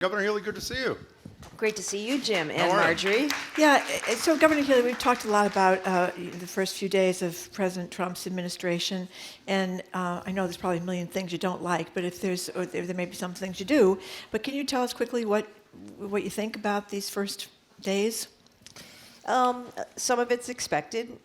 Governor Healey, good to see you. Great to see you, Jim and How are you? Marjorie. Yeah, so Governor Healey, we've talked a lot about the first few days of President Trump's administration, and I know there's probably a million things you don't like, but if there may be some things you do. But can you tell us quickly what you think about these first days? Some of it's expected.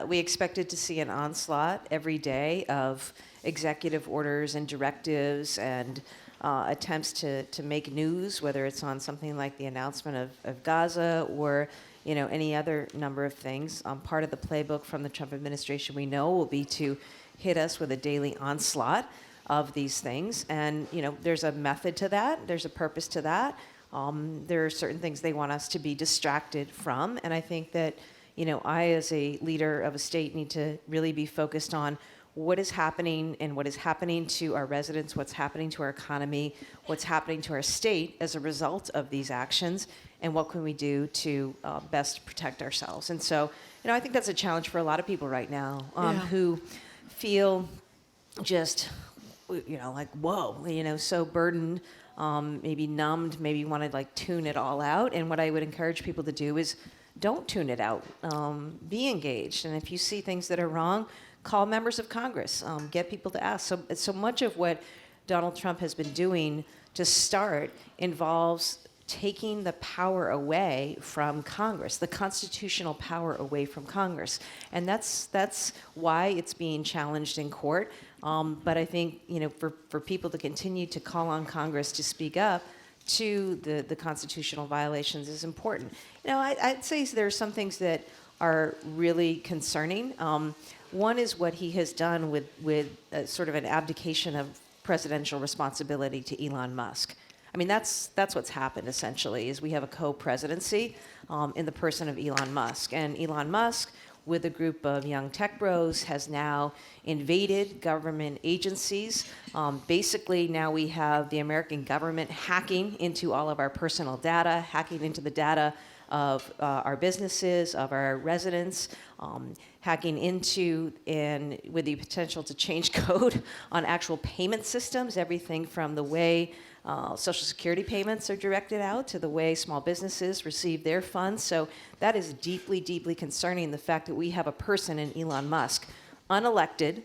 We expected to see an onslaught every day of executive orders and directives and attempts to make news, whether it's on something like the announcement of Gaza or any other number of things. Part of the playbook from the Trump administration we know will be to hit us with a daily onslaught of these things. And there's a method to that. There's a purpose to that. There are certain things they want us to be distracted from. And I think that I, as a leader of a state, need to really be focused on what is happening and what is happening to our residents, what's happening to our economy, what's happening to our state as a result of these actions, and what can we do to best protect ourselves. And so, I think that's a challenge for a lot of people right now who feel just, like, whoa, so burdened, maybe numbed, maybe want to tune it all out. And what I would encourage people to do is don't tune it out. Be engaged. And if you see things that are wrong, call members of Congress, get people to ask. So much of what Donald Trump has been doing to start involves taking the power away from Congress, the constitutional power away from Congress. And that's why it's being challenged in court. But I think, for people to continue to call on Congress to speak up to the constitutional violations is important. I'd say there are some things that are really concerning. One is what he has done with sort of an abdication of presidential responsibility to Elon Musk. I mean, that's what's happened, essentially, is we have a co-presidency in the person of Elon Musk. And Elon Musk, with a group of young tech bros, has now invaded government agencies. Basically, now we have the American government hacking into all of our personal data, hacking into the data of our businesses, of our residents, hacking into and with the potential to change code on actual payment systems, everything from the way Social Security payments are directed out to the way small businesses receive their funds. So that is deeply, deeply concerning, the fact that we have a person in Elon Musk, unelected,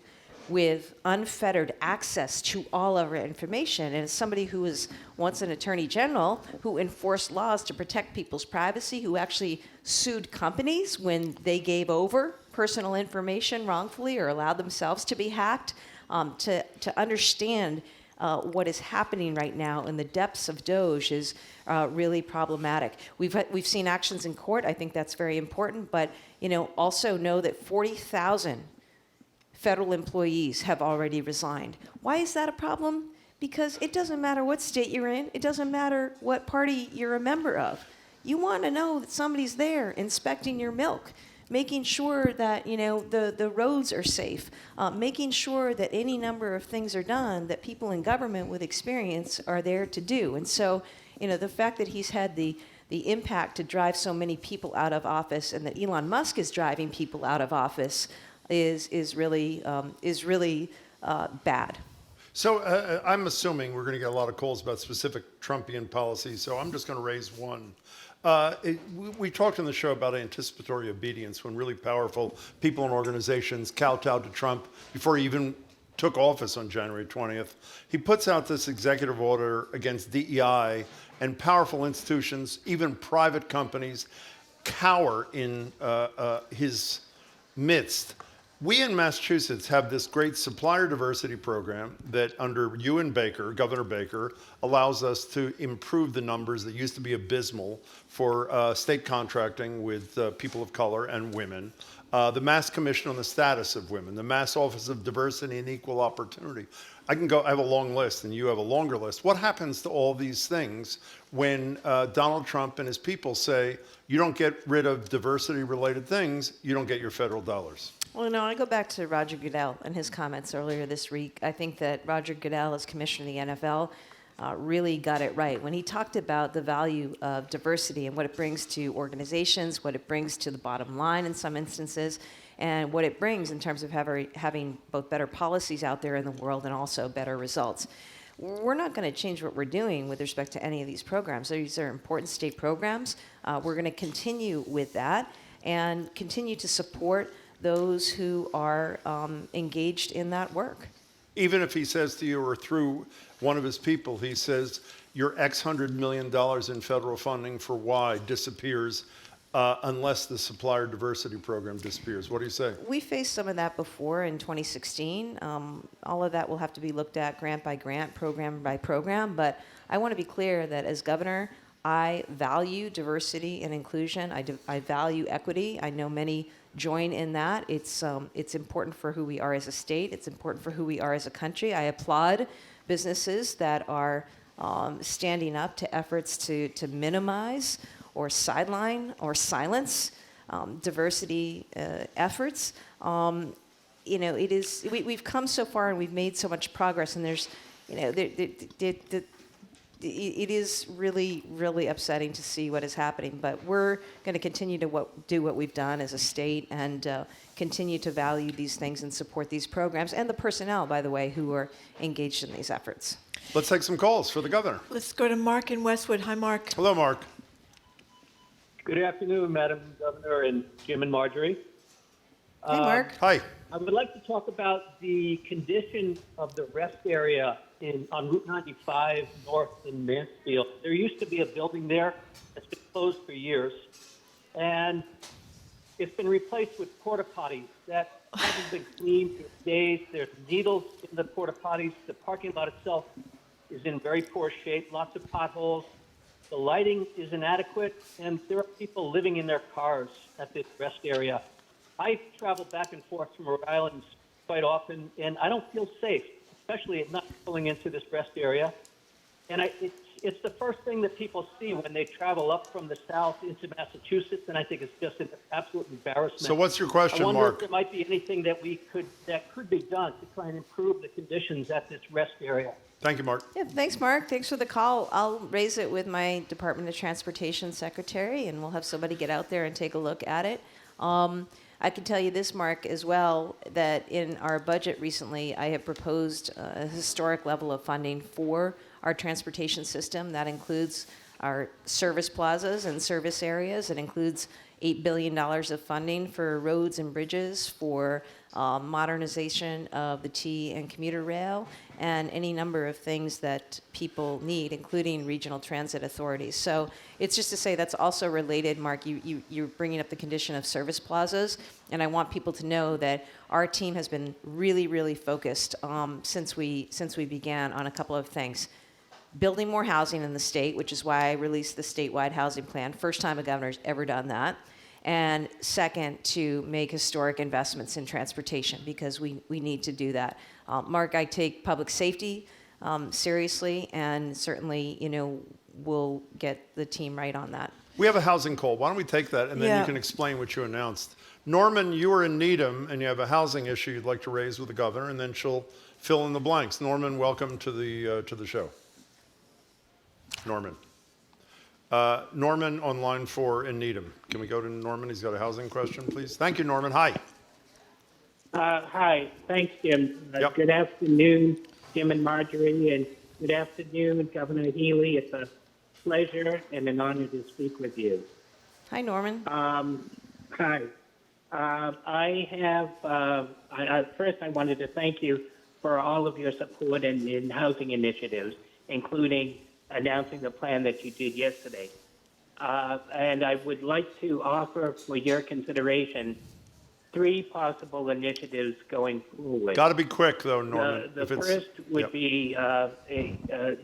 with unfettered access to all of our information. And as somebody who was once an attorney general who enforced laws to protect people's privacy, who actually sued companies when they gave over personal information wrongfully or allowed themselves to be hacked, to understand what is happening right now in the depths of DOGE is really problematic. We've seen actions in court. I think that's very important. But also know that 40,000 federal employees have already resigned. Why is that a problem? Because it doesn't matter what state you're in. It doesn't matter what party you're a member of. You want to know that somebody's there inspecting your milk, making sure that the roads are safe, making sure that any number of things are done that people in government with experience are there to do. And so, the fact that he's had the impact to drive so many people out of office, and that Elon Musk is driving people out of office, is really bad. So I'm assuming we're going to get a lot of calls about specific Trumpian policies, so I'm just going to raise one. We talked on the show about anticipatory obedience, when really powerful people and organizations kowtowed to Trump before he even took office on January 20th. He puts out this executive order against DEI, and powerful institutions, even private companies, cower in his midst. We in Massachusetts have this great supplier diversity program that, under you and Governor Baker, allows us to improve the numbers that used to be abysmal for state contracting with people of color and women. The Mass Commission on the Status of Women, the Mass Office of Diversity and Equal Opportunity. I have a long list and you have a longer list. What happens to all these things when Donald Trump and his people say, you don't get rid of diversity-related things, you don't get your federal dollars? Well, I go back to Roger Goodell and his comments earlier this week. I think that Roger Goodell, as commissioner of the NFL, really got it right when he talked about the value of diversity and what it brings to organizations, what it brings to the bottom line in some instances, and what it brings in terms of having both better policies out there in the world and also better results. we're not going to change what we're doing with respect to any of these programs. These are important state programs. We're going to continue with that and continue to support those who are engaged in that work. Even if he says to you, or through one of his people, he says, your X $100 million in federal funding for Y disappears unless the supplier diversity program disappears. What do you say? We faced some of that before in 2016. All of that will have to be looked at grant by grant, program by program. But I want to be clear that as governor, I value diversity and inclusion. I value equity. I know many join in that. It's important for who we are as a state. It's important for who we are as a country. I applaud businesses that are standing up to efforts to minimize or sideline or silence diversity efforts. It is we've come so far and we've made so much progress, and there's, it is really, really upsetting to see what is happening. But we're going to continue to do what we've done as a state and continue to value these things and support these programs and the personnel, by the way, who are engaged in these efforts. Let's take some calls for the governor. Let's go to Mark in Westwood. Hi, Mark. Hello, Mark. Good afternoon, Madam Governor and Jim and Marjorie. Hey, Mark. Hi. I would like to talk about the condition of the rest area on Route 95 north in Mansfield. There used to be a building there that's been closed for years, and it's been replaced with porta potties that haven't been cleaned for days. There's needles in the porta potties. The parking lot itself is in very poor shape, lots of potholes. The lighting is inadequate, and there are people living in their cars at this rest area. I travel back and forth from Rhode Island quite often, and I don't feel safe, especially at night going into this rest area. And it's the first thing that people see when they travel up from the south into Massachusetts, and I think it's just an absolute embarrassment. So what's your question, I wonder Mark? if there might be anything that could be done to try and improve the conditions at this rest area. Thank you, Mark. Yeah, thanks, Mark. Thanks for the call. I'll raise it with my Department of Transportation secretary, and we'll have somebody get out there and take a look at it. I can tell you this, Mark, as well, that in our budget recently, I have proposed a historic level of funding for our transportation system. That includes our service plazas and service areas. It includes $8 billion of funding for roads and bridges, for modernization of the T and commuter rail, and any number of things that people need, including regional transit authorities. So it's just to say that's also related, Mark. You're bringing up the condition of service plazas, and I want people to know that our team has been really, really focused since we began on a couple of things. Building more housing in the state, which is why I released the statewide housing plan. First time a governor's ever done that. And second, to make historic investments in transportation, because we need to do that. Mark, I take public safety seriously, and certainly, we'll get the team right on that. We have a housing call. Why don't we take that, and then you can explain what you announced. Norman, you are in Needham, and you have a housing issue you'd like to raise with the governor, and then she'll fill in the blanks. Norman, welcome to the show. Norman. Norman on line 4 in Needham. Can we go to Norman? He's got a housing question, please. Thank you, Norman. Hi. Hi. Thanks, Jim. Yep. Good afternoon, Jim and Marjorie, and good afternoon, Governor Healey. It's a pleasure and an honor to speak with you. Hi, Norman. Hi. First, I wanted to thank you for all of your support in housing initiatives, including announcing the plan that you did yesterday. And I would like to offer for your consideration 3 possible initiatives going forward. Got to be quick, though, Norman. The first would be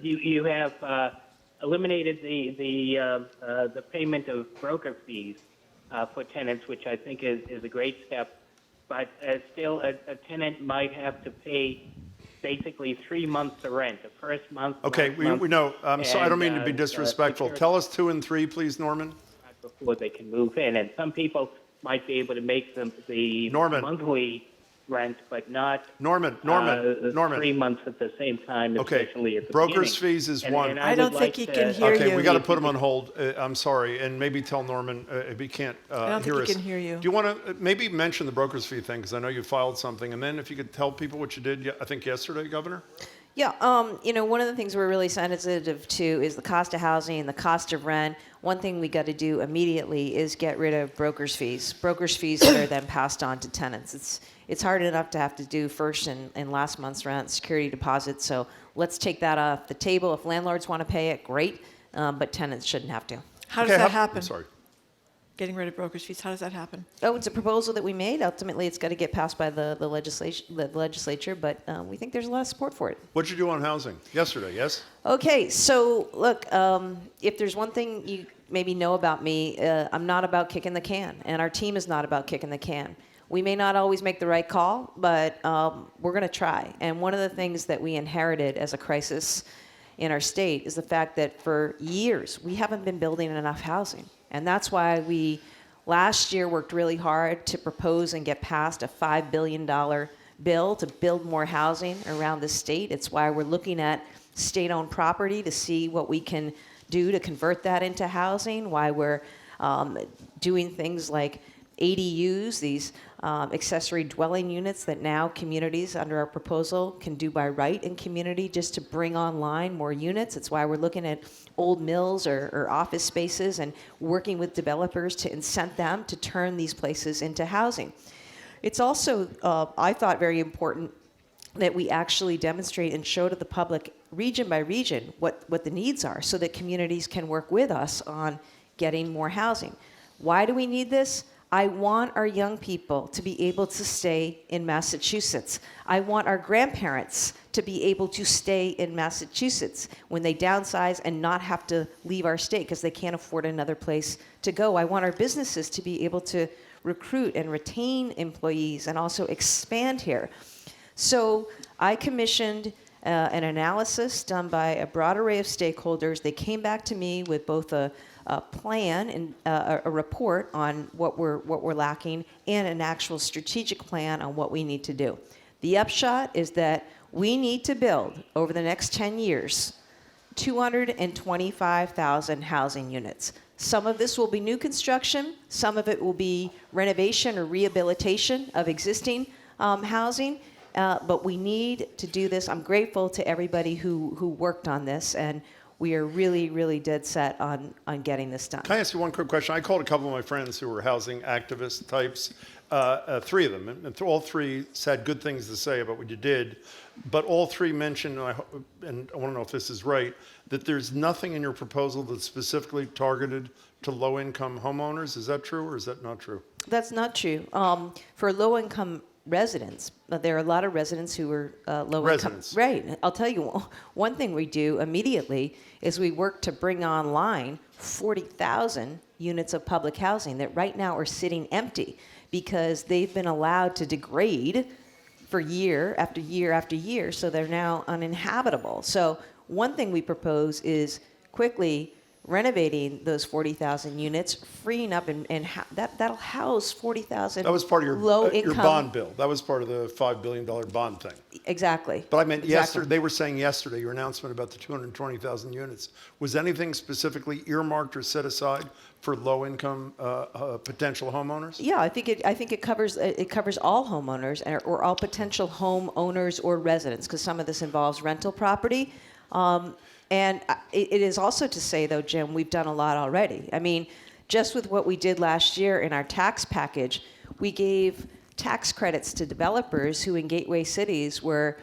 you have eliminated the payment of broker fees for tenants, which I think is a great step. But still, a tenant might have to pay basically 3 months of rent. The first month. Okay, we know. So I don't mean to be disrespectful. security- Tell us 2 and 3, please, Norman. Before they can move in, and some people might be able to make the Norman. monthly rent, but not Norman. 3 months at the same time, Okay, especially at the broker's beginning. fees is And- one. and I don't would think like he can to- hear Okay, you. we got to put him on hold. I'm sorry, and maybe tell Norman if he can't I don't hear think us. he can hear you. Do you want to maybe mention the broker's fee thing, because I know you filed something, and then if you could tell people what you did, I think yesterday, Governor? Yeah, one of the things we're really sensitive to is the cost of housing, the cost of rent. One thing we got to do immediately is get rid of brokers' fees that are then passed on to tenants. It's hard enough to have to do first and last month's rent, security deposits. So let's take that off the table. If landlords want to pay it, great, but tenants shouldn't have to. How does that happen? I'm sorry. Getting rid of brokers' fees, how does that happen? Oh, it's a proposal that we made. Ultimately, it's got to get passed by the legislature, but we think there's a lot of support for it. What'd you do on housing yesterday? Yes. Okay, so look, if there's one thing you maybe know about me, I'm not about kicking the can, and our team is not about kicking the can. We may not always make the right call, but we're going to try. And one of the things that we inherited as a crisis in our state is the fact that for years we haven't been building enough housing. And that's why we last year worked really hard to propose and get passed a $5 billion bill to build more housing around the state. It's why we're looking at state-owned property to see what we can do to convert that into housing, why we're doing things like ADUs, these accessory dwelling units that now communities under our proposal can do by right in community just to bring online more units. It's why we're looking at old mills or office spaces and working with developers to incent them to turn these places into housing. It's also, I thought, very important that we actually demonstrate and show to the public region by region what the needs are so that communities can work with us on getting more housing. Why do we need this? I want our young people to be able to stay in Massachusetts. I want our grandparents to be able to stay in Massachusetts when they downsize and not have to leave our state because they can't afford another place to go. I want our businesses to be able to recruit and retain employees and also expand here. So I commissioned an analysis done by a broad array of stakeholders. They came back to me with both a plan and a report on what we're lacking and an actual strategic plan on what we need to do. The upshot is that we need to build over the next 10 years 225,000 housing units. Some of this will be new construction, some of it will be renovation or rehabilitation of existing housing, but we need to do this. I'm grateful to everybody who worked on this, and we are really, really dead set on getting this done. Can I ask you one quick question? I called a couple of my friends who were housing activist types, three of them, and all three had good things to say about what you did, but all three mentioned, and I want to know if this is right, that there's nothing in your proposal that's specifically targeted to low-income homeowners. Is that true, or is that not true? That's not true. For low-income residents, there are a lot of residents who are low Residents. income. Right. I'll tell you, one thing we do immediately is we work to bring online 40,000 units of public housing that right now are sitting empty because they've been allowed to degrade for year after year after year, so they're now uninhabitable. So one thing we propose is quickly renovating those 40,000 units, freeing up, and that'll house 40,000 That was part of your low-income. bond bill. That was part of the $5 billion bond thing. Exactly. But I meant Exactly. yesterday, they were saying yesterday, your announcement about the 220,000 units. Was anything specifically earmarked or set aside for low-income potential homeowners? Yeah, I think it covers all homeowners or all potential homeowners or residents because some of this involves rental property. And it is also to say, though, Jim, we've done a lot already. I mean, just with what we did last year in our tax package, we gave tax credits to developers who in gateway cities were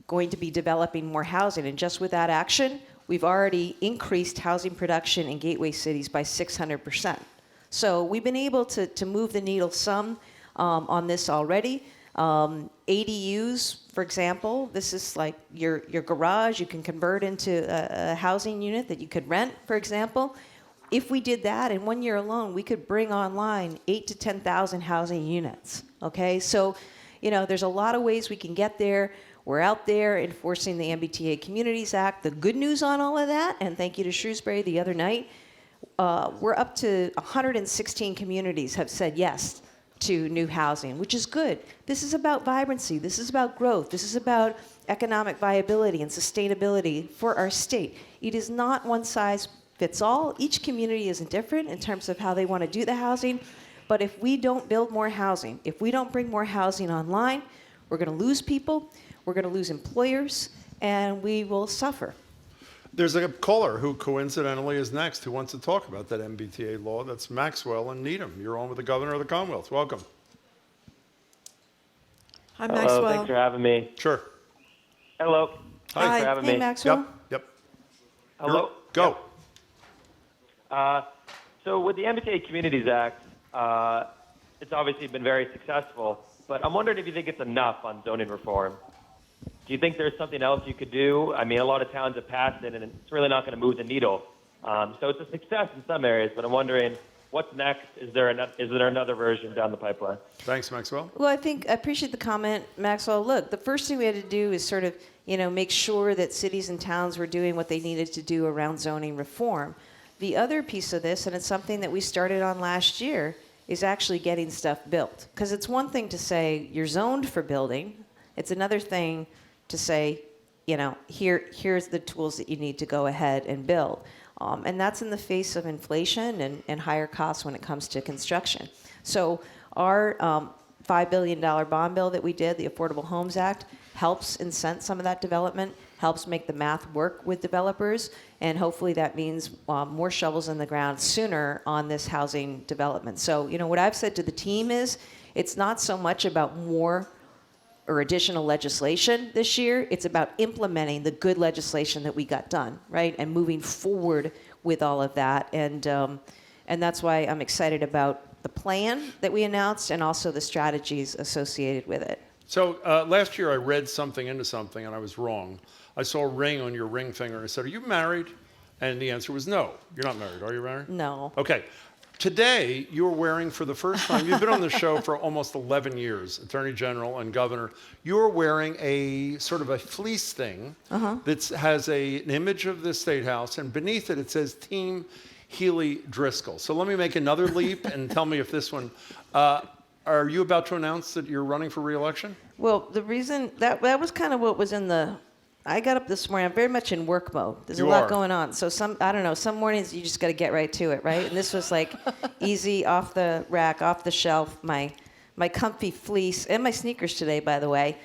going to be developing more housing. And just with that action, we've already increased housing production in gateway cities by 600%. So we've been able to move the needle some on this already. ADUs, for example, this is like your garage. You can convert into a housing unit that you could rent, for example. If we did that in 1 year alone, we could bring online 8,000 to 10,000 housing units. Okay, so there's a lot of ways we can get there. We're out there enforcing the MBTA Communities Act. The good news on all of that, and thank you to Shrewsbury the other night, we're up to 116 communities have said yes to new housing, which is good. This is about vibrancy. This is about growth. This is about economic viability and sustainability for our state. It is not one size fits all. Each community is different in terms of how they want to do the housing. But if we don't build more housing, if we don't bring more housing online, we're going to lose people, we're going to lose employers, and we will suffer. There's a caller who coincidentally is next who wants to talk about that MBTA law. That's Maxwell and Needham. You're on with the Governor of the Commonwealth. Welcome. Hi, Hello, Maxwell. thanks for having me. Sure. Hello. Hi. Thanks for having Hey, me. Maxwell. Yep. Hello. Go. So with the MBTA Communities Act, it's obviously been very successful, but I'm wondering if you think it's enough on zoning reform. Do you think there's something else you could do? I mean, a lot of towns have passed it, and it's really not going to move the needle. So it's a success in some areas, but I'm wondering what's next? Is there another version down the pipeline? Thanks, Maxwell. Well, I appreciate the comment, Maxwell. Look, the first thing we had to do is sort of, make sure that cities and towns were doing what they needed to do around zoning reform. The other piece of this, and it's something that we started on last year, is actually getting stuff built. Because it's one thing to say you're zoned for building. It's another thing to say, here's the tools that you need to go ahead and build. And that's in the face of inflation and higher costs when it comes to construction. So our $5 billion bond bill that we did, the Affordable Homes Act, helps incent some of that development, helps make the math work with developers, and hopefully that means more shovels in the ground sooner on this housing development. So, what I've said to the team is it's not so much about more or additional legislation this year. It's about implementing the good legislation that we got done, right? And moving forward with all of that. And that's why I'm excited about the plan that we announced and also the strategies associated with it. So last year I read something into something and I was wrong. I saw a ring on your ring finger and I said, "Are you married?" And the answer was no. You're not married. Are you married? No. Okay. Today, you're wearing for the first time, you've been on the show for almost 11 years, Attorney General and Governor. You're wearing a sort of a fleece thing that has an image of the State House, and beneath it, it says Team Healey Driscoll. So let me make another leap and tell me if this one, are you about to announce that you're running for re-election? Well, the reason that was kind of what was in the. I got up this morning. I'm very much in work mode. There's a lot going on. So some mornings you just got to get right to it, right? And this was like easy, off the rack, off the shelf. My comfy fleece and my sneakers today, by the way,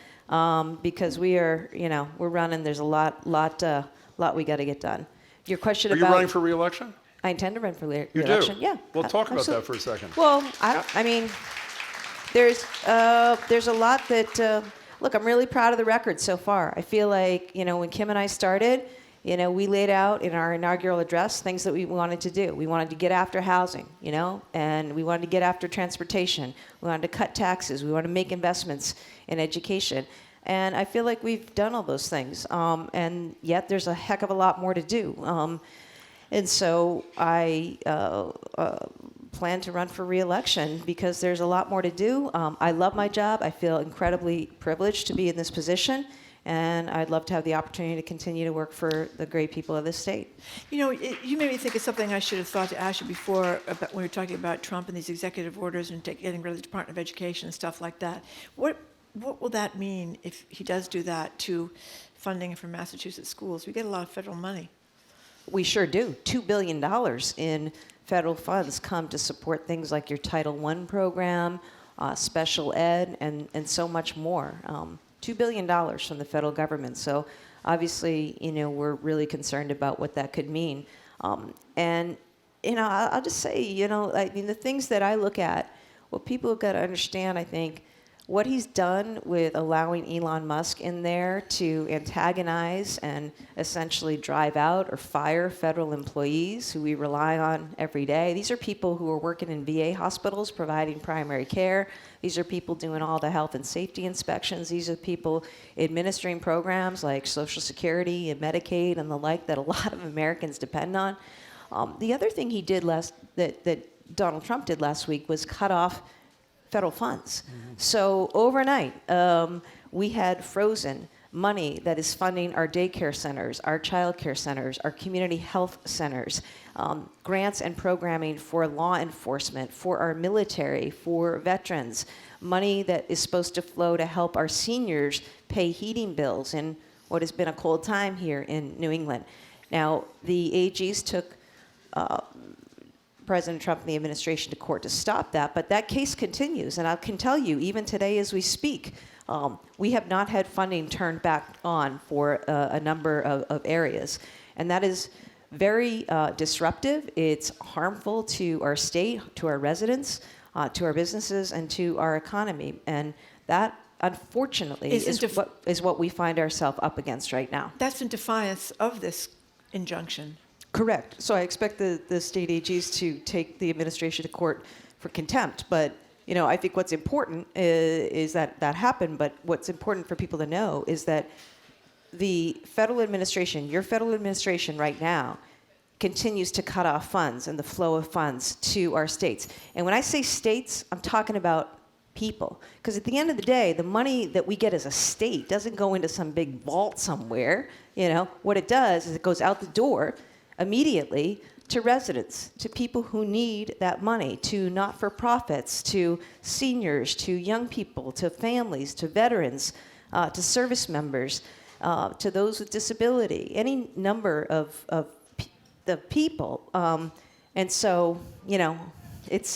because we are, we're running. There's a lot we got to get done. Your question Are about. you running for re-election? I intend to run for You re-election. do? Yeah. Well, talk about absolutely. that for a second. Well, there's a lot that. Look, I'm really proud of the record so far. I feel like, when Kim and I started, we laid out in our inaugural address things that we wanted to do. We wanted to get after housing, and we wanted to get after transportation. We wanted to cut taxes. We wanted to make investments in education. And I feel like we've done all those things. And yet there's a heck of a lot more to do. And so I plan to run for re-election because there's a lot more to do. I love my job. I feel incredibly privileged to be in this position, and I'd love to have the opportunity to continue to work for the great people of this state. You made me think of something I should have thought to ask you before about when we were talking about Trump and these executive orders and getting rid of the Department of Education and stuff like that. What will that mean if he does do that to funding for Massachusetts schools? We get a lot of federal money. We sure do. $2 billion in federal funds come to support things like your Title I program, special ed, and so much more. $2 billion from the federal government. So obviously, we're really concerned about what that could mean. And, I'll just say, the things that I look at, what people have got to understand, I think, what he's done with allowing Elon Musk in there to antagonize and essentially drive out or fire federal employees who we rely on every day. These are people who are working in VA hospitals providing primary care. These are people doing all the health and safety inspections. These are people administering programs like Social Security and Medicaid and the like that a lot of Americans depend on. The other thing he did that Donald Trump did last week was cut off federal funds. So overnight, we had frozen money that is funding our daycare centers, our child care centers, our community health centers, grants and programming for law enforcement, for our military, for veterans, money that is supposed to flow to help our seniors pay heating bills in what has been a cold time here in New England. Now, the AGs took President Trump and the administration to court to stop that, but that case continues. And I can tell you, even today as we speak, We have not had funding turned back on for a number of areas, and that is very disruptive. It's harmful to our state, to our residents, to our businesses, and to our economy. And that, unfortunately, is what we find ourselves up against right now. That's in defiance of this injunction. Correct. So I expect the state AGs to take the administration to court for contempt. But, you know, I think what's important is that happened. But what's important for people to know is that the federal administration, your federal administration right now, continues to cut off funds and the flow of funds to our states. And when I say states, I'm talking about people. Because at the end of the day, the money that we get as a state doesn't go into some big vault somewhere. You know, what it does is it goes out the door immediately to residents, to people who need that money, to not-for-profits, to seniors, to young people, to families, to veterans, to service members, to those with disability, any number of the people. And so, you know, it's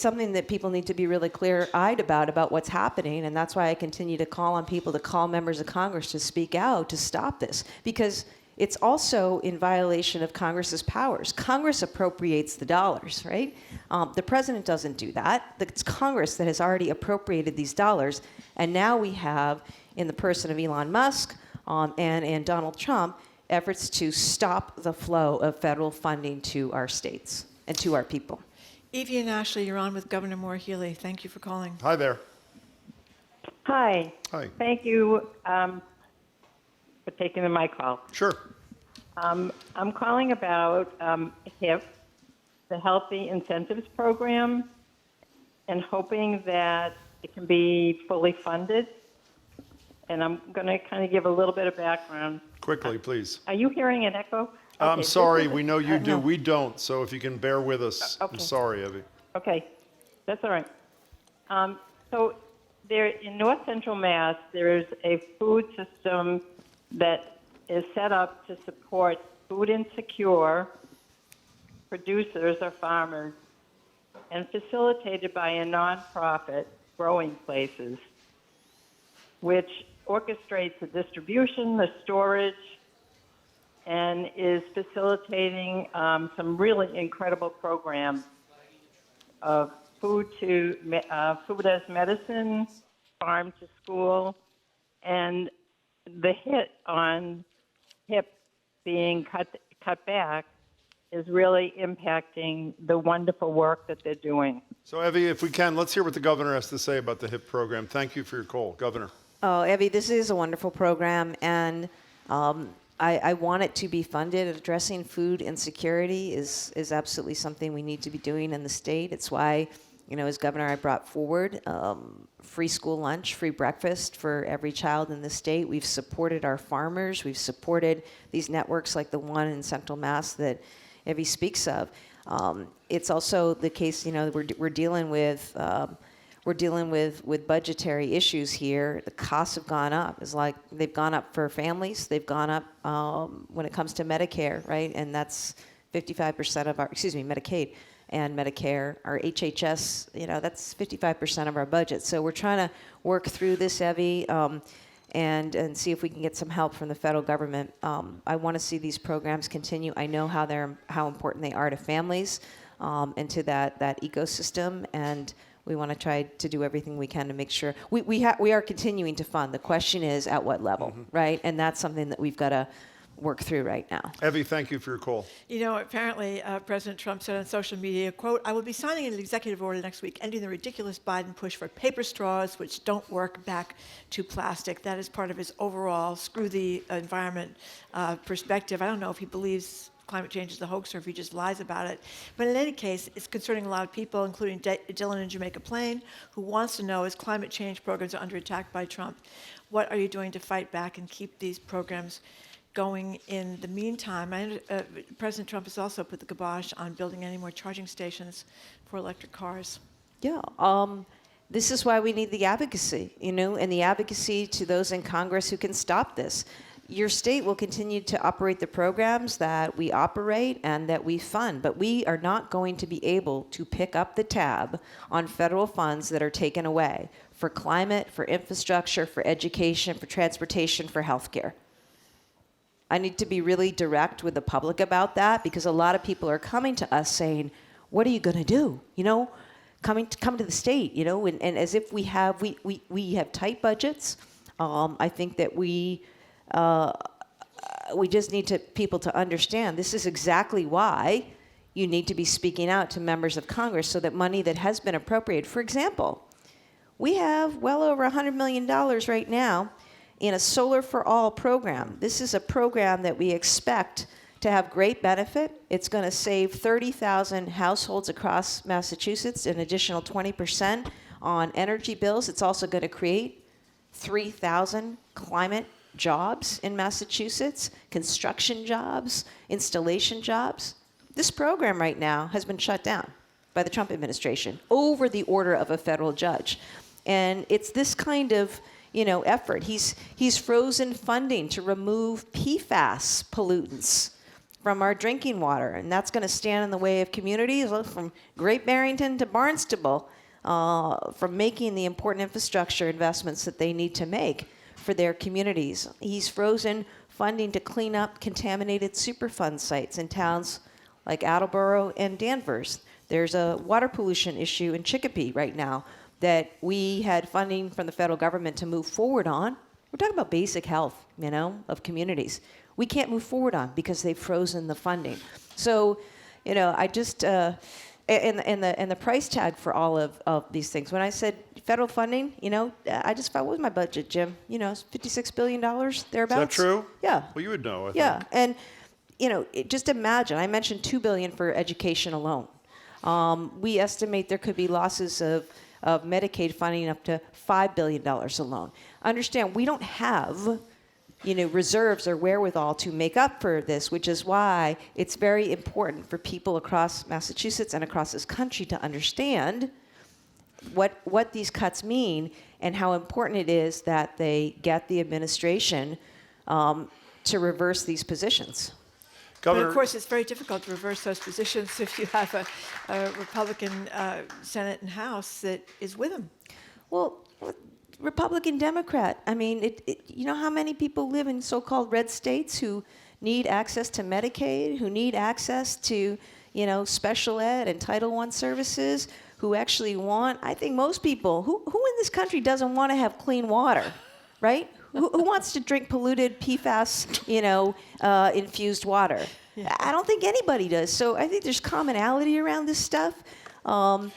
something that people need to be really clear-eyed about what's happening, and that's why I continue to call on people to call members of Congress to speak out to stop this, because it's also in violation of Congress's powers. Congress appropriates the dollars, right? The president doesn't do that. It's Congress that has already appropriated these dollars, and now we have, in the person of Elon Musk and Donald Trump, efforts to stop the flow of federal funding to our states and to our people. Evie and Ashley, you're on with Governor Maura Healey. Thank you for calling. Hi there. Hi. Hi. Thank you for taking my call. Sure. I'm calling about HIP, the Healthy Incentives Program, and hoping that it can be fully funded. And I'm going to kind of give a little bit of background. Quickly, please. Are you hearing an echo? I'm Okay, sorry. this is- We know you do. no. We don't. So if you can bear with us. I'm Okay. sorry, Evie. Okay, that's all right. So there in North Central Mass, there is a food system that is set up to support food insecure producers or farmers and facilitated by a nonprofit, Growing Places, which orchestrates the distribution, the storage, and is facilitating some really incredible programs of food as medicine, farm to school, and the hit on HIP being cut back is really impacting the wonderful work that they're doing. So, Evie, if we can, let's hear what the governor has to say about the HIP program. Thank you for your call, Governor. Oh, Evie, this is a wonderful program, and I want it to be funded. Addressing food insecurity is absolutely something we need to be doing in the state. It's why, you know, as governor, I brought forward free school lunch, free breakfast for every child in the state. We've supported our farmers. We've supported these networks like the one in Central Mass that Evie speaks of. It's also the case, you know, we're dealing with budgetary issues here. The costs have gone up. It's like they've gone up for families. They've gone up when it comes to Medicare, right? And that's 55% of our, Medicaid and Medicare. Our HHS, you know, that's 55% of our budget. So we're trying to work through this, Evie, and see if we can get some help from the federal government. I want to see these programs continue. I know how important they are to families and to that ecosystem, and we want to try to do everything we can to make sure we are continuing to fund. The question is at what level, right? And that's something that we've got to work through right now. Evie, thank you for your call. You know, apparently President Trump said on social media, quote, "I will be signing an executive order next week ending the ridiculous Biden push for paper straws which don't work back to plastic." That is part of his overall screw the environment perspective. I don't know if he believes climate change is a hoax or if he just lies about it. But in any case, it's concerning a lot of people, including Dylan in Jamaica Plain, who wants to know, as climate change programs are under attack by Trump, what are you doing to fight back and keep these programs going in the meantime? President Trump has also put the kibosh on building any more charging stations for electric cars. Yeah. This is why we need the advocacy, you know, and the advocacy to those in Congress who can stop this. Your state will continue to operate the programs that we operate and that we fund, but we are not going to be able to pick up the tab on federal funds that are taken away for climate, for infrastructure, for education, for transportation, for healthcare. I need to be really direct with the public about that because a lot of people are coming to us saying, what are you going to do? You know, come to the state, you know, and as if we have tight budgets. I think that we just need people to understand this is exactly why you need to be speaking out to members of Congress so that money that has been appropriated, for example, we have well over $100 million right now in a Solar for All program. This is a program that we expect to have great benefit. It's going to save 30,000 households across Massachusetts, an additional 20% on energy bills. It's also going to create 3,000 climate jobs in Massachusetts, construction jobs, installation jobs. This program right now has been shut down by the Trump administration over the order of a federal judge. And it's this kind of, you know, effort. He's frozen funding to remove PFAS pollutants from our drinking water, and that's going to stand in the way of communities from Great Barrington to Barnstable from making the important infrastructure investments that they need to make for their communities. He's frozen funding to clean up contaminated Superfund sites in towns like Attleboro and Danvers. There's a water pollution issue in Chicopee right now that we had funding from the federal government to move forward on. We're talking about basic health, you know, of communities. We can't move forward on because they've frozen the funding. So, you know, I just and the price tag for all of these things. When I said federal funding, you know, I just found, what was my budget, Jim? You know, it's $56 billion thereabouts. Is that true? Yeah. Well, you would know, I think. Yeah, and you know, just imagine. I mentioned $2 billion for education alone. We estimate there could be losses of Medicaid funding up to $5 billion alone. Understand, we don't have, you know, reserves or wherewithal to make up for this, which is why it's very important for people across Massachusetts and across this country to understand what these cuts mean and how important it is that they get the administration to reverse these positions. Governor, But of course, it's very difficult to reverse those positions if you have a Republican Senate and House that is with them. Well, Republican, Democrat. I mean, you know how many people live in so-called red states who need access to Medicaid, who need access to, you know, special ed and Title I services, who actually want, I think most people, who in this country doesn't want to have clean water, right? Who wants to drink polluted PFAS, you know, infused water? Yeah. I don't think anybody does. So I think there's commonality around this stuff, and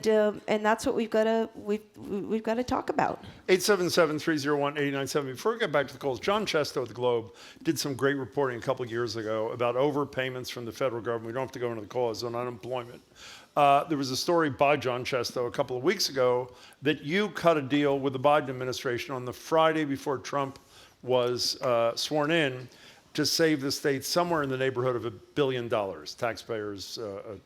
that's what we've got to talk about. 877-301-8097. Before we get back to the calls, John Chesto at the Globe did some great reporting a couple of years ago about overpayments from the federal government. We don't have to go into the cause on unemployment. There was a story by John Chesto a couple of weeks ago that you cut a deal with the Biden administration on the Friday before Trump was sworn in to save the state somewhere in the neighborhood of $1 billion, taxpayers,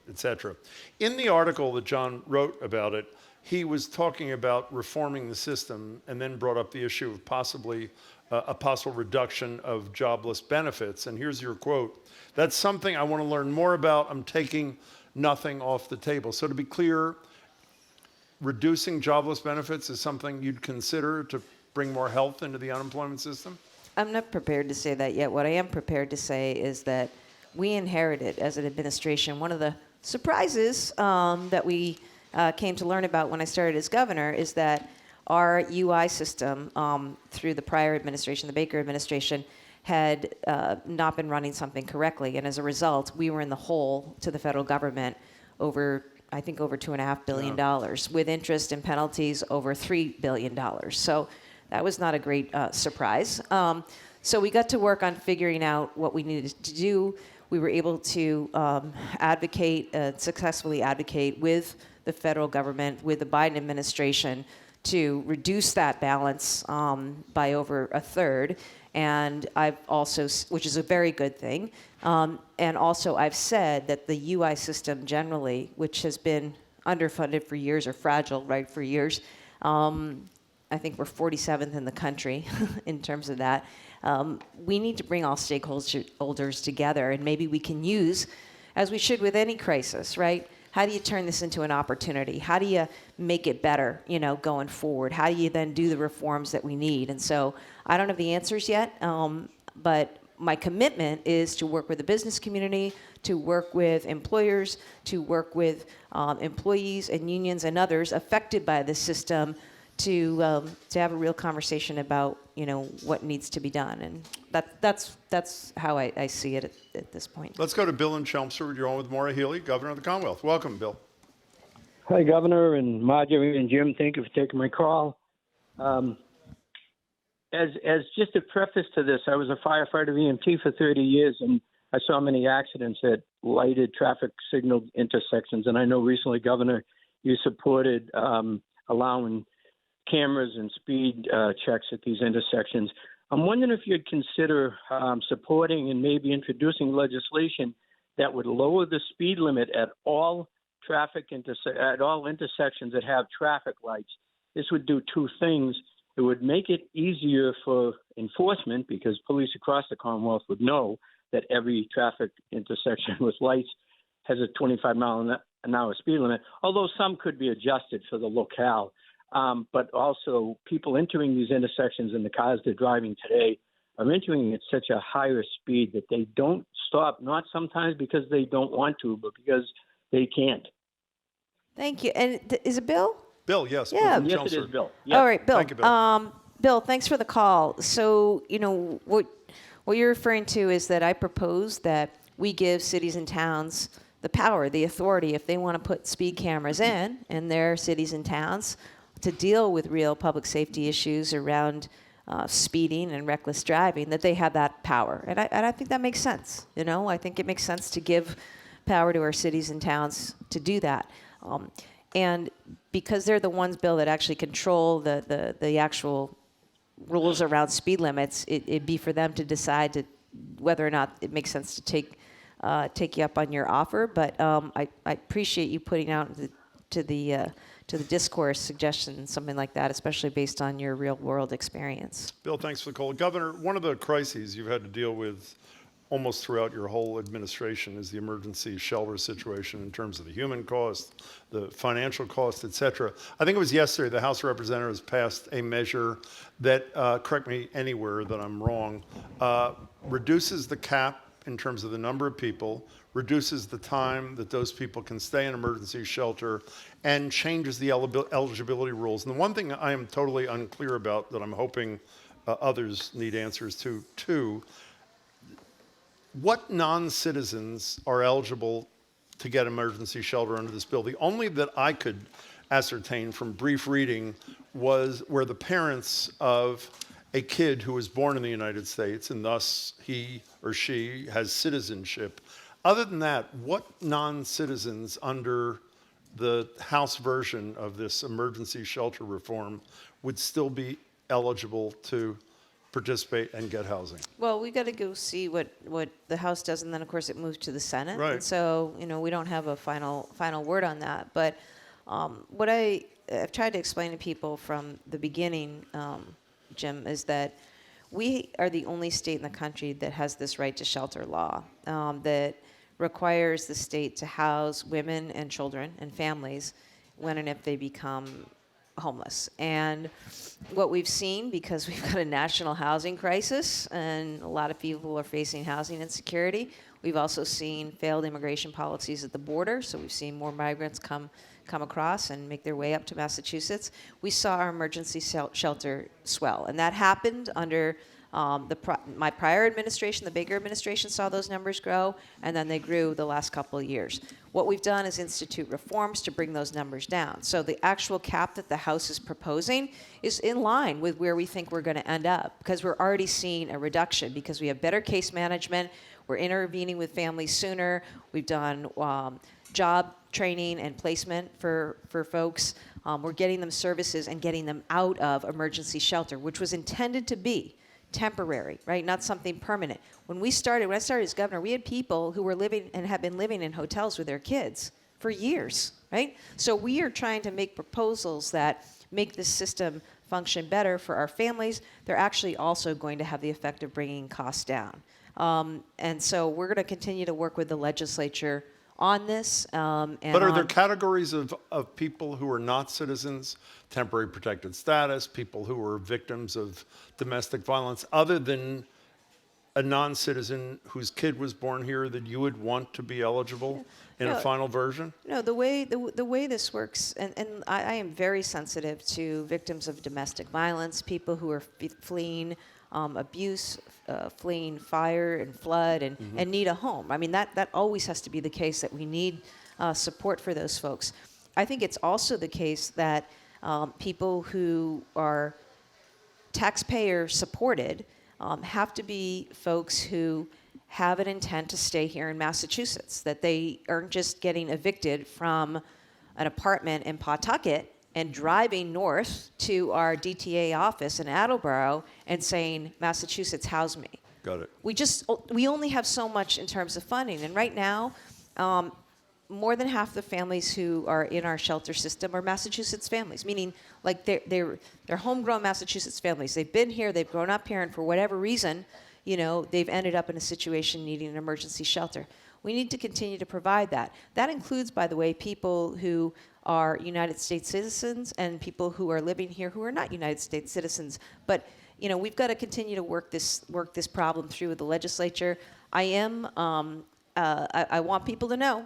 et cetera. In the article that John wrote about it, he was talking about reforming the system and then brought up the issue of possibly a possible reduction of jobless benefits. And here's your quote: "That's something I want to learn more about. I'm taking nothing off the table." So to be clear, reducing jobless benefits is something you'd consider to bring more health into the unemployment system? I'm not prepared to say that yet. What I am prepared to say is that we inherited, as an administration, one of the surprises that we came to learn about when I started as governor is that our UI system through the prior administration, the Baker administration, had not been running something correctly. And as a result, we were in the hole to the federal government over $2.5 billion, with interest and penalties over $3 billion. So that was not a great surprise. So we got to work on figuring out what we needed to do. We were able to successfully advocate with the federal government, with the Biden administration, to reduce that balance by over a third. And I've also, which is a very good thing, and also I've said that the UI system generally, which has been underfunded for years or fragile, right, for years, I think we're 47th in the country in terms of that. We need to bring all stakeholders together, and maybe we can use, as we should with any crisis, right, how do you turn this into an opportunity? How do you make it better, going forward? How do you then do the reforms that we need? And so I don't have the answers yet, but my commitment is to work with the business community, to work with employers, to work with employees and unions and others affected by this system to have a real conversation about what needs to be done, and that's how I see it at this point. Let's go to Bill in Chelmsford. You're on with Maura Healey, Governor of the Commonwealth. Welcome, Bill. Hi, Governor, and Marjorie and Jim. Thank you for taking my call. As just a preface to this, I was a firefighter EMT for 30 years, and I saw many accidents at lighted traffic signal intersections. And I know recently, Governor, you supported allowing cameras and speed checks at these intersections. I'm wondering if you'd consider supporting and maybe introducing legislation that would lower the speed limit at all at all intersections that have traffic lights. This would do two things. It would make it easier for enforcement because police across the Commonwealth would know that every traffic intersection with lights has a 25-mile-an-hour speed limit, although some could be adjusted for the locale. But also people entering these intersections in the cars they're driving today are entering at such a higher speed that they don't stop, not sometimes because they don't want to, but because they can't. Thank you. And is it Bill? Bill, yes. Yeah. Bill from Yes, it Chelmsford. is, Bill. Yes. All right, Bill. Thank you, Bill. Bill, thanks for the call. So, what you're referring to is that I propose that we give cities and towns the power, the authority, if they want to put speed cameras in their cities and towns to deal with real public safety issues around speeding and reckless driving, that they have that power. And I think that makes sense. I think it makes sense to give power to our cities and towns to do that. And because they're the ones, Bill, that actually control the actual rules around speed limits, it'd be for them to decide whether or not it makes sense to take you up on your offer. But I appreciate you putting out to the discourse suggestions, something like that, especially based on your real world experience. Bill, thanks for the call. Governor, one of the crises you've had to deal with almost throughout your whole administration is the emergency shelter situation in terms of the human cost, the financial cost, et cetera. I think it was yesterday the House of Representatives passed a measure that, correct me anywhere that I'm wrong, reduces the cap in terms of the number of people, reduces the time that those people can stay in emergency shelter, and changes the eligibility rules. And the one thing I am totally unclear about that I'm hoping others need answers to, too, what non-citizens are eligible to get emergency shelter under this bill? The only that I could ascertain from brief reading was where the parents of a kid who was born in the United States and thus he or she has citizenship. Other than that, what non-citizens under the House version of this emergency shelter reform would still be eligible to participate and get housing? Well, we got to go see what the House does, and then of course it moves to the Senate. Right. And so we don't have a final word on that. But what I've tried to explain to people from the beginning, Jim, is that we are the only state in the country that has this right to shelter law that requires the state to house women and children and families when and if they become homeless. And what we've seen, because we've got a national housing crisis and a lot of people are facing housing insecurity, we've also seen failed immigration policies at the border. So we've seen more migrants come across and make their way up to Massachusetts. We saw our emergency shelter swell, and that happened under my prior administration. The Baker administration saw those numbers grow, and then they grew the last couple of years. What we've done is institute reforms to bring those numbers down. So the actual cap that the House is proposing is in line with where we think we're going to end up, because we're already seeing a reduction because we have better case management. We're intervening with families sooner. We've done job training and placement for folks. We're getting them services and getting them out of emergency shelter, which was intended to be temporary, right? Not something permanent. When I started as governor, we had people who were living and have been living in hotels with their kids for years, right? So we are trying to make proposals that make this system function better for our families. They're actually also going to have the effect of bringing costs down. And so we're going to continue to work with the legislature on this. And But are there on- categories of people who are not citizens, temporary protected status, people who are victims of domestic violence, other than a non-citizen whose kid was born here that you would want to be eligible in a No. final version? No, the way this works, and I am very sensitive to victims of domestic violence, people who are fleeing abuse, fleeing fire and flood, and need a home. I mean, that always has to be the case, that we need support for those folks. I think it's also the case that people who are taxpayer supported have to be folks who have an intent to stay here in Massachusetts, that they aren't just getting evicted from an apartment in Pawtucket and driving north to our DTA office in Attleboro and saying, Massachusetts, house me. Got it. We only have so much in terms of funding, and right now, more than half the families who are in our shelter system are Massachusetts families, meaning like they're homegrown Massachusetts families. They've been here, they've grown up here, and for whatever reason, they've ended up in a situation needing an emergency shelter. We need to continue to provide that. That includes, by the way, people who are United States citizens and people who are living here who are not United States citizens. But we've got to continue to work this problem through with the legislature. I want people to know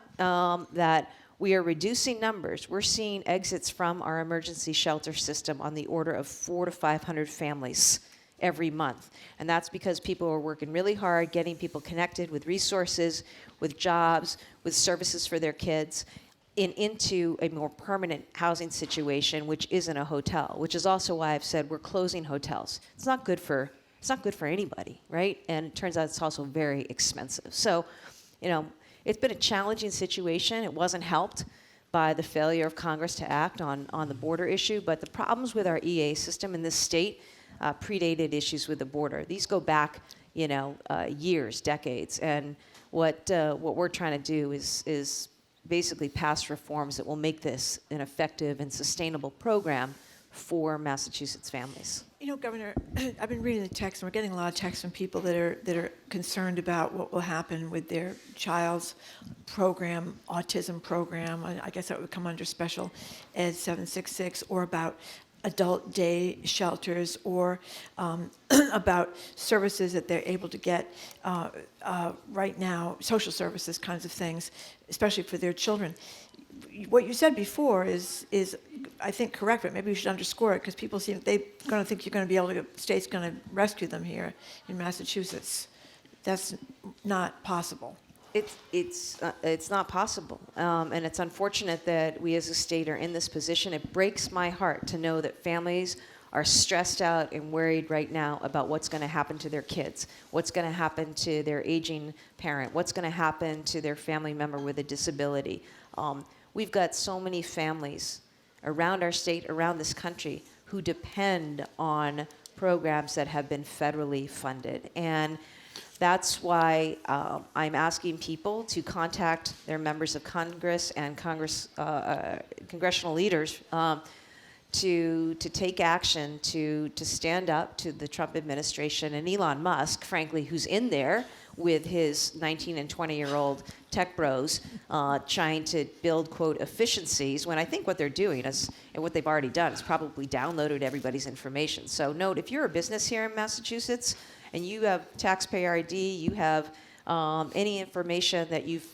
that we are reducing numbers. We're seeing exits from our emergency shelter system on the order of 400 to 500 families every month. And that's because people are working really hard, getting people connected with resources, with jobs, with services for their kids, into a more permanent housing situation, which isn't a hotel, which is also why I've said we're closing hotels. It's not good for anybody, right? And it turns out it's also very expensive. So, it's been a challenging situation. It wasn't helped by the failure of Congress to act on the border issue, but the problems with our EA system in this state predated issues with the border. These go back, years, decades, and what we're trying to do is basically pass reforms that will make this an effective and sustainable program for Massachusetts families. Governor, I've been reading the text, and we're getting a lot of texts from people that are concerned about what will happen with their child's program, autism program. I guess that would come under Special Ed 766, or about adult day shelters, or about services that they're able to get right now, social services kinds of things, especially for their children. What you said before is I think correct, but maybe we should underscore it, because people seem they're going to think you're going to be able to. State's going to rescue them here in Massachusetts. That's not possible. It's not possible, and it's unfortunate that we as a state are in this position. It breaks my heart to know that families are stressed out and worried right now about what's going to happen to their kids, what's going to happen to their aging parent, what's going to happen to their family member with a disability. We've got so many families around our state, around this country, who depend on programs that have been federally funded. And that's why I'm asking people to contact their members of Congress and congressional leaders to take action, to stand up to the Trump administration and Elon Musk, frankly, who's in there with his 19 and 20-year-old tech bros trying to build, quote, efficiencies, when I think what they're doing is, and what they've already done, is probably downloaded everybody's information. So note, if you're a business here in Massachusetts and you have taxpayer ID, you have any information that you've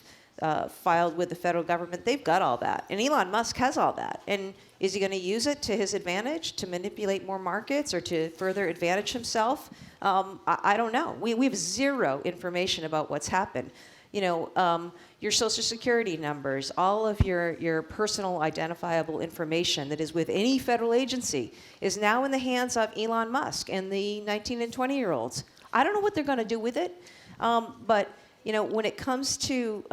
filed with the federal government, they've got all that. And Elon Musk has all that. And is he going to use it to his advantage, to manipulate more markets, or to further advantage himself? I don't know. We have zero information about what's happened. Your Social Security numbers, all of your personal identifiable information that is with any federal agency is now in the hands of Elon Musk and the 19 and 20-year-olds. I don't know what they're going to do with it, but when it comes to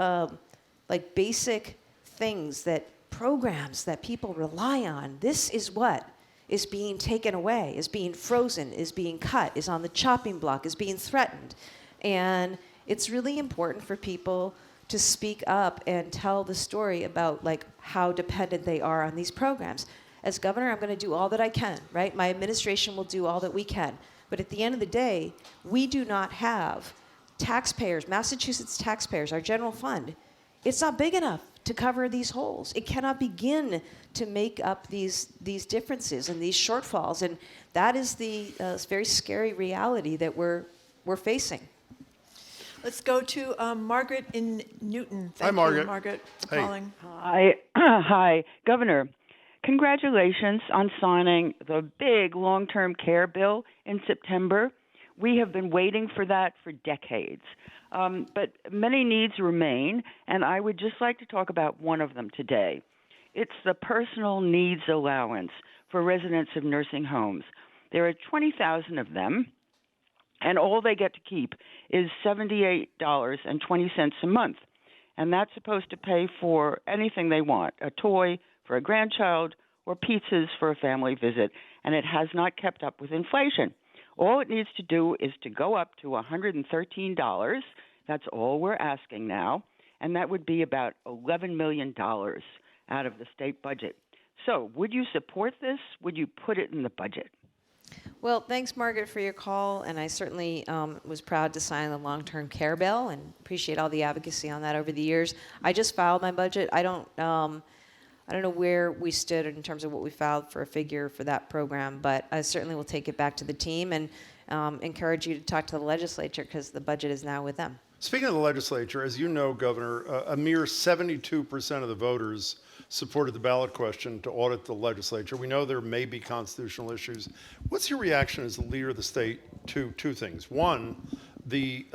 like basic things, that programs that people rely on, this is what is being taken away, is being frozen, is being cut, is on the chopping block, is being threatened. And it's really important for people to speak up and tell the story about like how dependent they are on these programs. As governor, I'm going to do all that I can, right? My administration will do all that we can. But at the end of the day, we do not have taxpayers, Massachusetts taxpayers, our general fund, it's not big enough to cover these holes. It cannot begin to make up these differences and these shortfalls, and that is the very scary reality that we're facing. Let's go to Margaret in Newton. Thank Margaret. you, Margaret, for Hey. calling. Hi, hi, Governor. Congratulations on signing the big long-term care bill in September. We have been waiting for that for decades. But many needs remain, and I would just like to talk about one of them today. It's the personal needs allowance for residents of nursing homes. There are 20,000 of them, and all they get to keep is $78.20 a month. And that's supposed to pay for anything they want, a toy for a grandchild or pizzas for a family visit, and it has not kept up with inflation. All it needs to do is to go up to $113. That's all we're asking now, and that would be about $11 million out of the state budget. So would you support this? Would you put it in the budget? Well, thanks, Margaret, for your call, and I certainly was proud to sign the long-term care bill and appreciate all the advocacy on that over the years. I just filed my budget. I don't know where we stood in terms of what we filed for a figure for that program, but I certainly will take it back to the team and encourage you to talk to the legislature because the budget is now with them. Speaking of the legislature, as you know, Governor, a mere 72% of the voters supported the ballot question to audit the legislature. We know there may be constitutional issues. What's your reaction as the leader of the state to two things? One, the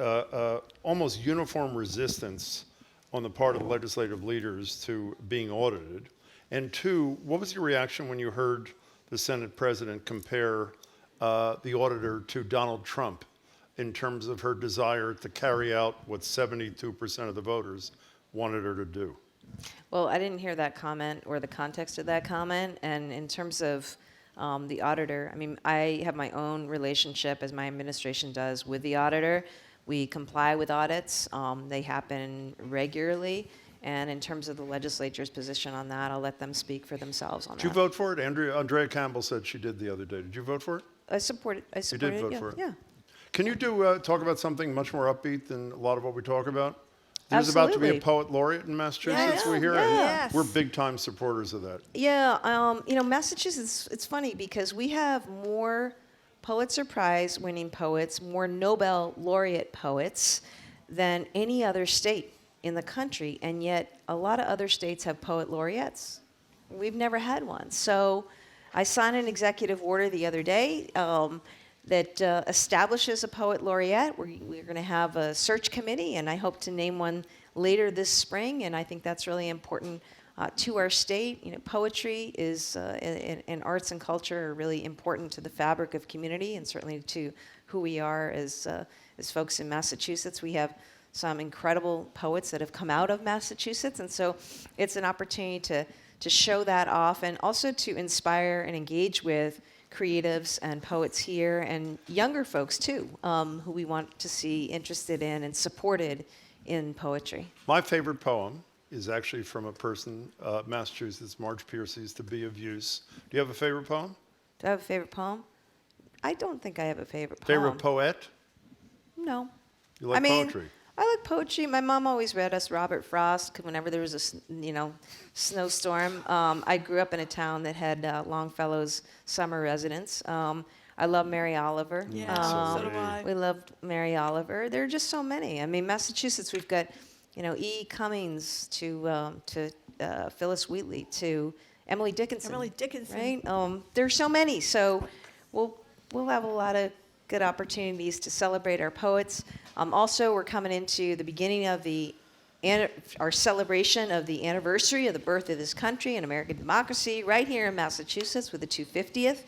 almost uniform resistance on the part of the legislative leaders to being audited. And two, what was your reaction when you heard the Senate president compare the auditor to Donald Trump in terms of her desire to carry out what 72% of the voters wanted her to do? Well, I didn't hear that comment or the context of that comment. And in terms of the auditor, I mean, I have my own relationship, as my administration does, with the auditor. We comply with audits. They happen regularly. And in terms of the legislature's position on that, I'll let them speak for themselves on that. Did you vote for it? Andrea Campbell said she did the other day. Did you vote for it? I support it. You did vote yeah, for it? Yeah. Can you talk about something much more upbeat than a lot of what we talk about? There's about to be a Absolutely. poet laureate in Massachusetts, we hear, yeah. and Yes. we're big-time supporters of that. Yeah, Massachusetts, it's funny because we have more Pulitzer Prize winning poets, more Nobel laureate poets than any other state in the country, and yet a lot of other states have poet laureates. We've never had one. So I signed an executive order the other day that establishes a poet laureate. We're going to have a search committee, and I hope to name one later this spring, and I think that's really important to our state. You know, poetry is and arts and culture are really important to the fabric of community, and certainly to who we are as folks in Massachusetts. We have some incredible poets that have come out of Massachusetts, and so it's an opportunity to show that off, and also to inspire and engage with creatives and poets here, and younger folks too, who we want to see interested in and supported in poetry. My favorite poem is actually from a person, Massachusetts, Marge Piercy's To Be of Use. Do you have a favorite poem? Do I have a favorite poem? I don't think I have a favorite poem. Favorite poet? No. You like poetry? I like poetry. My mom always read us Robert Frost whenever there was a snowstorm. I grew up in a town that had Longfellow's summer residence. I love Mary Oliver. Yeah, so do I. We loved Mary Oliver. There are just so many. I mean, Massachusetts, we've got, E. Cummings to Phyllis Wheatley to Emily Dickinson. Emily Dickinson. Right? There's so many. So we'll have a lot of good opportunities to celebrate our poets. Also, we're coming into the beginning of our celebration of the anniversary of the birth of this country and American democracy right here in Massachusetts with the 250th.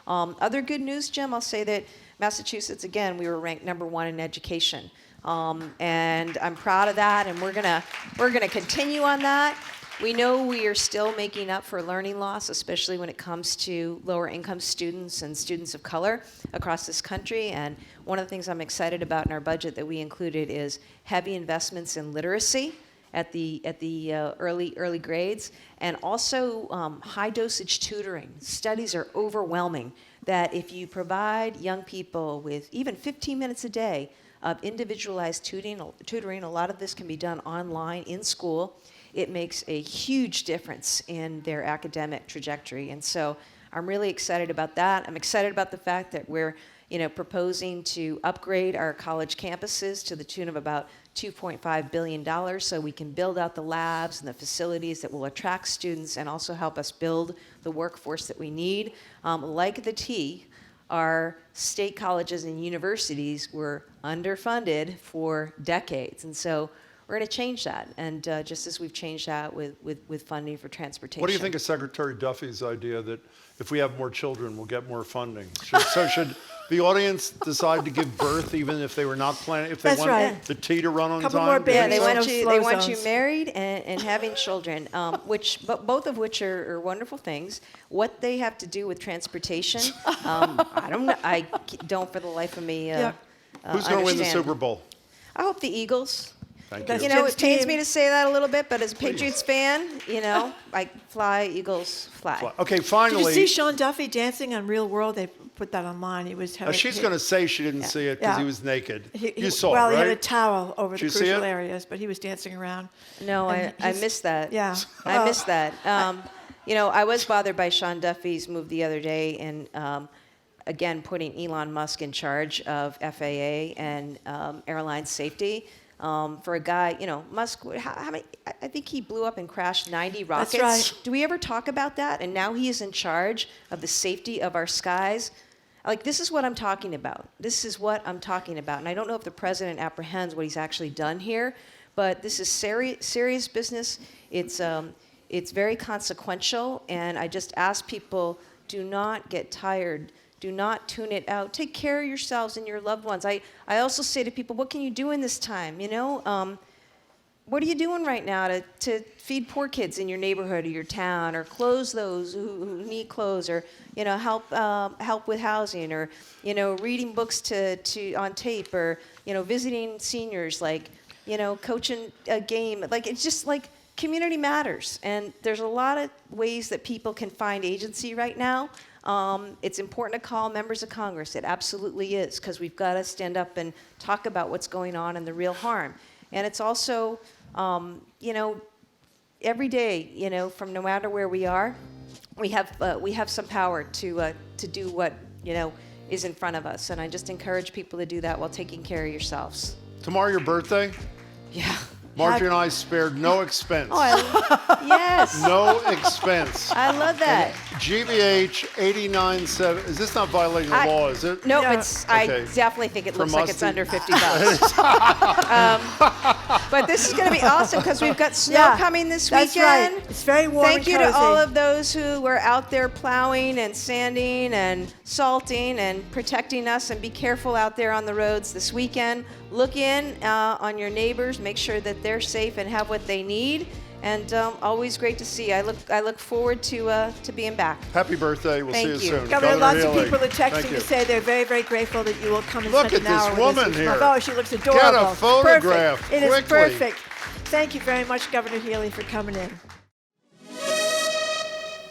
Other good news, Jim, I'll say that Massachusetts, again, we were ranked #1 in education. And I'm proud of that, and we're gonna continue on that. We know we are still making up for learning loss, especially when it comes to lower income students and students of color across this country. And one of the things I'm excited about in our budget that we included is heavy investments in literacy at the early grades, and also high dosage tutoring. Studies are overwhelming that if you provide young people with even 15 minutes a day of individualized tutoring. A lot of this can be done online in school. It makes a huge difference in their academic trajectory. And so I'm really excited about that. I'm excited about the fact that we're proposing to upgrade our college campuses to the tune of about $2.5 billion so we can build out the labs and the facilities that will attract students and also help us build the workforce that we need. Like the T, our state colleges and universities were underfunded for decades. And so we're going to change that, and just as we've changed that with funding for transportation. What do you think of Secretary Duffy's idea that if we have more children, we'll get more funding? Should the audience decide to give birth even if they were not planning, if they That's want right. the T to run on Couple time? more babies. Yeah, they There's want no you. slow They want you zones. married and having children, both of which are wonderful things. What they have to do with transportation, I don't know. I don't for the life of me. Yeah. Who's going to win the understand. Super Bowl? I hope the Eagles. Thank That's you. You know, Jim's it pains team. me to say that a little bit, but as a Patriots fan, I fly, Eagles, fly. Okay, Did you finally. see Sean Duffy dancing on Real World? They put that online. He was. She's going to say she didn't see it because Yeah. he was naked. He, You saw well, it, he right? had a towel over Did the you see crucial it? areas, but he was dancing around. No, And I he's- missed that. Yeah. I missed that. I was bothered by Sean Duffy's move the other day and, again, putting Elon Musk in charge of FAA and airline safety. For a guy, Musk, how many, I think he blew up and crashed 90 rockets. That's right. Do we ever talk about that? And now he is in charge of the safety of our skies. Like, this is what I'm talking about. This is what I'm talking about. And I don't know if the president apprehends what he's actually done here, but this is serious business. It's very consequential, and I just ask people, do not get tired. Do not tune it out. Take care of yourselves and your loved ones. I also say to people, what can you do in this time? What are you doing right now to feed poor kids in your neighborhood or your town, or clothe those who need clothes, or help with housing, or reading books on tape, or visiting seniors, like coaching a game. Like, it's just like community matters, and there's a lot of ways that people can find agency right now. It's important to call members of Congress. It absolutely is, because we've got to stand up and talk about what's going on and the real harm. And it's also, every day, from no matter where we are, we have some power to do what is in front of us. And I just encourage people to do that while taking care of yourselves. Tomorrow your birthday? Yeah. Margie and I spared no expense. Yes. No expense. I love that. GBH 897. Is this not violating the law, is it? No, Yeah. I Okay. definitely think it looks like it's Musty. under $50. But this is going to be awesome because we've got snow Yeah, coming this that's weekend. right. It's very warm Thank and you to cozy. all of those who were out there plowing and sanding and salting and protecting us. And be careful out there on the roads this weekend. Look in on your neighbors. Make sure that they're safe and have what they need. And always great to see. I look forward to being back. Happy birthday. We'll Thank see you you. soon. Governor, lots of Healey. people are Thank texting you. to say they're very, very grateful that you will come and Look spend at an this hour with woman us each here. month. Oh, she looks adorable. Get a photograph Perfect. It is quickly. perfect. Thank you very much, Governor Healey, for coming in.